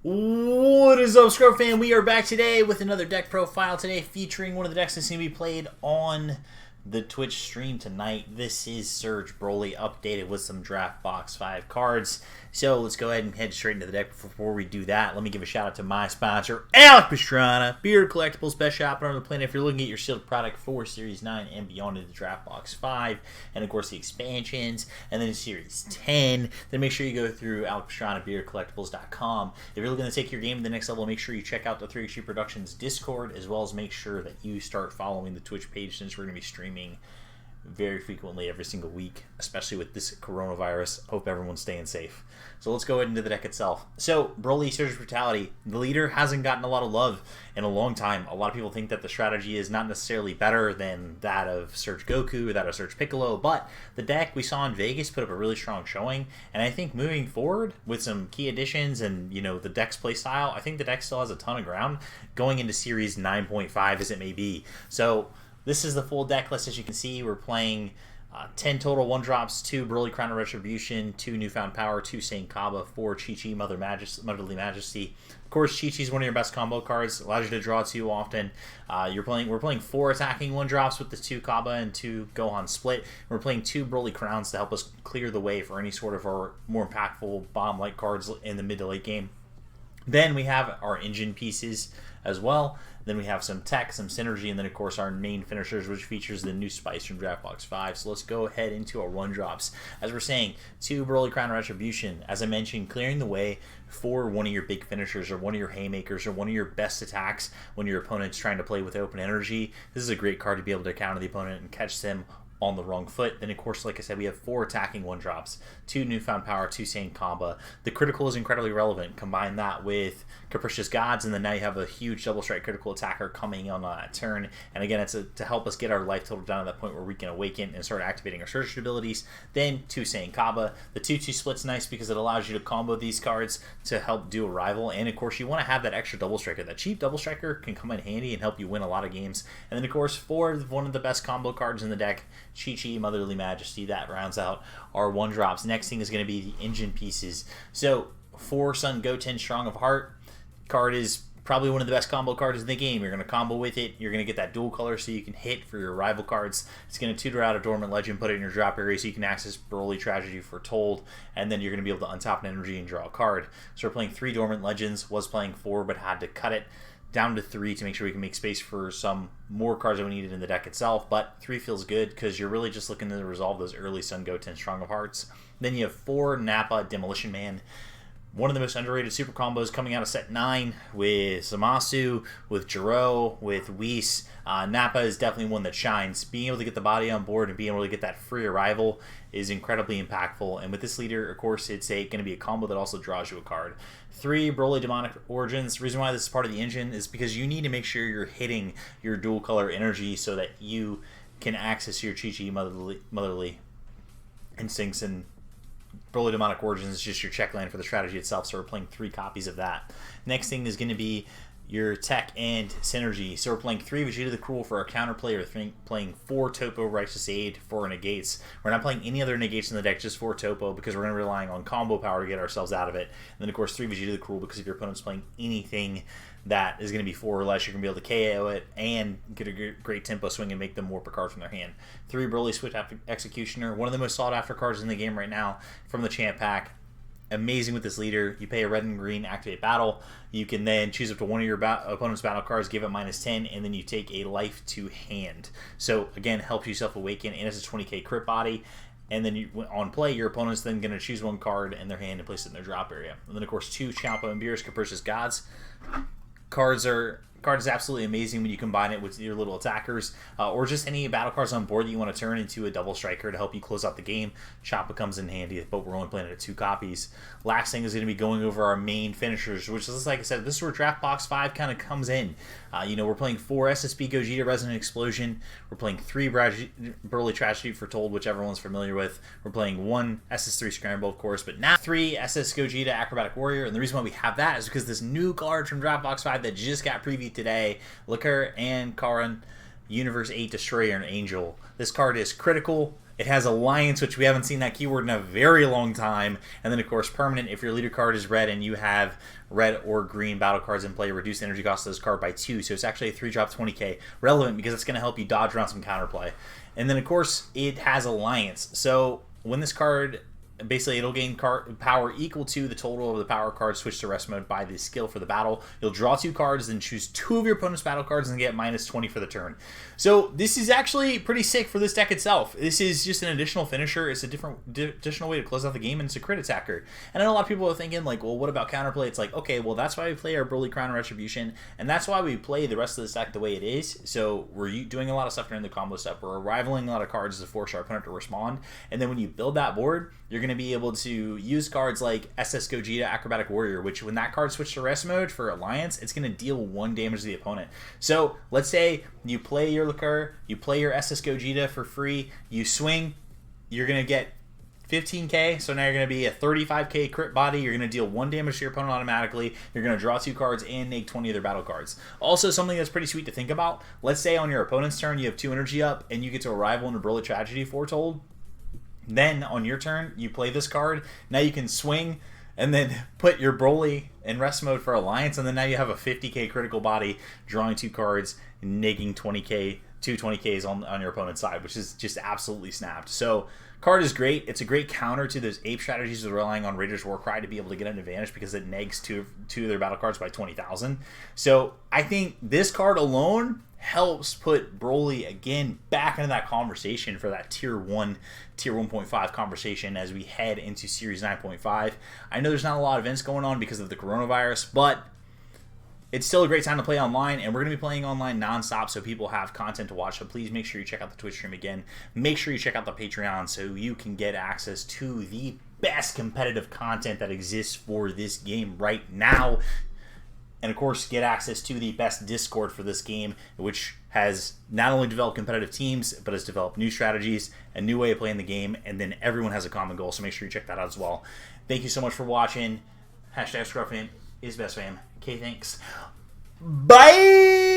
What is up, Scrub fan? We are back today with another deck profile today featuring one of the decks that's going to be played on the Twitch stream tonight. This is Surge BROLY updated with some Draft Box 5 cards. So let's go ahead and head straight into the deck. Before we do that, let me give a shout out to my sponsor, Alec Pastrana, Beard Collectibles, best shop on the planet. If you're looking at your sealed product for Series 9 and beyond into the Draft Box 5, and of course the expansions, and then Series 10, then make sure you go through Alec Pastrana, beardcollectibles.com. If you're looking to take your game to the next level, make sure you check out the 3XG Productions Discord, as well as make sure that you start following the Twitch page, since we're going to be streaming very frequently every single week, especially with this coronavirus. Hope everyone's staying safe. So let's go ahead into the deck itself. So, BROLY Surge Brutality. The leader hasn't gotten a lot of love in a long time. A lot of people think that the strategy is not necessarily better than that of Surge Goku or that of Surge Piccolo, but the deck we saw in Vegas put up a really strong showing, and I think moving forward with some key additions and, you know, the deck's play style, I think the deck still has a ton of ground going into Series 9.5 as it may be. So, this is the full deck list. As you can see, we're playing 10 total 1-drops, 2 BROLY Crown of Retribution, 2 Newfound Power, 2 Saiyan Kaba, 4 Chi-Chi Motherly Majesty. Of course, Chi-Chi is one of your best combo cards. Allows you to draw 2 often. We're playing 4 attacking 1-drops with the 2 Kaba and 2 Gohan split. We're playing 2 BROLY Crowns to help us clear the way for any sort of our more impactful bomb-like cards in the mid to late game. Then we have our engine pieces as well. Then we have some tech, some synergy, and then of course our main finishers, which features the new spice from Draft Box 5. So let's go ahead into our 1-drops. As we're saying, 2 BROLY Crown of Retribution. As I mentioned, clearing the way for one of your big finishers or one of your haymakers or one of your best attacks when your opponent's trying to play with open energy. This is a great card to be able to counter the opponent and catch them on the wrong foot. Then of course, like I said, we have 4 attacking 1-drops, 2 Newfound Power, 2 Saiyan Kaba. The critical is incredibly relevant. Combine that with Capricious Gods, and then now you have a huge double strike critical attacker coming on that turn. And again, it's to help us get our life total down to that point where we can awaken and start activating our surge abilities. Then 2 Saiyan Kaba. The 2/2 split's nice because it allows you to combo these cards to help do a rival. And of course, you want to have that extra double striker. That cheap double striker can come in handy and help you win a lot of games. And then of course, 4, one of the best combo cards in the deck, Chi-Chi Motherly Majesty. That rounds out our 1-drops. Next thing is going to be the engine pieces. So 4 Sun Goten Strong of Heart card is probably one of the best combo cards in the game. You're going to combo with it. You're going to get that dual color so you can hit for your rival cards. It's going to tutor out a Dormant Legend, put it in your drop area so you can access BROLY Tragedy Foretold, and then you're going to be able to untap an energy and draw a card. So we're playing 3 Dormant Legends. Was playing 4 but had to cut it down to 3 to make sure we can make space for some more cards that we needed in the deck itself. But 3 feels good because you're really just looking to resolve those early Sun Goten Strong of Hearts. Then you have 4 Nappa Demolition Man. One of the most underrated super combos coming out of set 9 with Zamasu, with Jiro, with Whis. Nappa is definitely one that shines. Being able to get the body on board and being able to get that free arrival is incredibly impactful. And with this leader, of course, it's going to be a combo that also draws you a card. 3 BROLY Demonic Origins. The reason why this is part of the engine is because you need to make sure you're hitting your dual color energy so that you can access your Chi-Chi Motherly Instincts, and BROLY Demonic Origins is just your check land for the strategy itself, so we're playing 3 copies of that. Next thing is going to be your tech and synergy. So we're playing 3 Vegeta the Cruel for our counterplay, or playing 4 Topo Righteous Aid for negates. We're not playing any other negates in the deck, just 4 Topo, because we're going to be relying on combo power to get ourselves out of it. And then of course 3 Vegeta the Cruel, because if your opponent's playing anything that is going to be 4 or less, you're going to be able to KO it and get a great tempo swing and make them warp a card from their hand. 3 BROLY Switch Executioner, one of the most sought after cards in the game right now from the Champ Pack. Amazing with this leader. You pay a red and green, activate battle. You can then choose up to one of your opponent's battle cards, give it -10, and then you take a life to hand. So again, helps you self-awaken, and it's a 20k crit body. And then on play, your opponent's then going to choose 1 card in their hand and place it in their drop area. And then of course 2 Champa and Beerus Capricious Gods. Card is absolutely amazing when you combine it with your little attackers, or just any battle cards on board that you want to turn into a double striker to help you close out the game. Choppa comes in handy, but we're only playing it at 2 copies. Last thing is going to be going over our main finishers, which is, like I said, this is where Draft Box 5 kind of comes in. We're playing 4 SSB Gogeta Resonant Explosion. We're playing 3 BROLY Tragedy Foretold, which everyone's familiar with. We're playing 1 SS3 Scramble, of course, but now 3 SS Gogeta Acrobatic Warrior. And the reason why we have that is because this new card from Draft Box 5 that just got previewed today, Liquor and Karan Universe 8 Destroyer and Angel. This card is critical, It has Alliance, which we haven't seen that keyword in a very long time. And then, of course, permanent. If your leader card is red and you have red or green battle cards in play, reduce the energy cost of this card by 2. So it's actually a 3-drop 20k. Relevant because it's going to help you dodge around some counterplay. And then, of course, it has Alliance. So when this card... Basically, it'll gain power equal to the total of the power cards switch to rest mode by the skill for the battle. You'll draw 2 cards, then choose 2 of your opponent's battle cards and get minus 20 for the turn. So this is actually pretty sick for this deck itself. This is just an additional finisher. It's a additional way to close out the game, and it's a crit attacker. And I know a lot of people are thinking, like, well, what about counterplay? It's like, okay, well, that's why we play our BROLY Crown and Retribution, and that's why we play the rest of this deck the way it is. So we're doing a lot of stuff during the combo step. We're rivaling a lot of cards to force our opponent to respond. And then when you build that board, you're going to be able to use cards like SS Gogeta, Acrobatic Warrior, which when that card switches to rest mode for Alliance, it's going to deal 1 damage to the opponent. So let's say you play your Liquor, you play your SS Gogeta for free, you swing, you're going to get 15k, so now you're going to be a 35k crit body. You're going to deal 1 damage to your opponent automatically. You're going to draw 2 cards and make 20 of their battle cards. Also, something that's pretty sweet to think about, let's say on your opponent's turn you have 2 energy up and you get to arrival into BROLY Tragedy Foretold. Then, on your turn, you play this card. Now you can swing and then put your BROLY in rest mode for Alliance, and then now you have a 50k critical body, drawing 2 cards, negating 20k, 2 20ks on your opponent's side, which is just absolutely snapped. So, card is great. It's a great counter to those ape strategies of relying on Raider's Warcry to be able to get an advantage because it negs two of their battle cards by 20,000. So, I think this card alone helps put BROLY again back into that conversation for that tier 1.5 conversation as we head into series 9.5. I know there's not a lot of events going on because of the coronavirus, but it's still a great time to play online, and we're going to be playing online nonstop so people have content to watch. So please make sure you check out the Twitch stream again. Make sure you check out the Patreon so you can get access to the best competitive content that exists for this game right now. And, of course, get access to the best Discord for this game, which has not only developed competitive teams, but has developed new strategies, a new way of playing the game, and then everyone has a common goal, so make sure you check that out as well. Thank you so much for watching. #ScrubFam is best fam. Okay, thanks. Bye!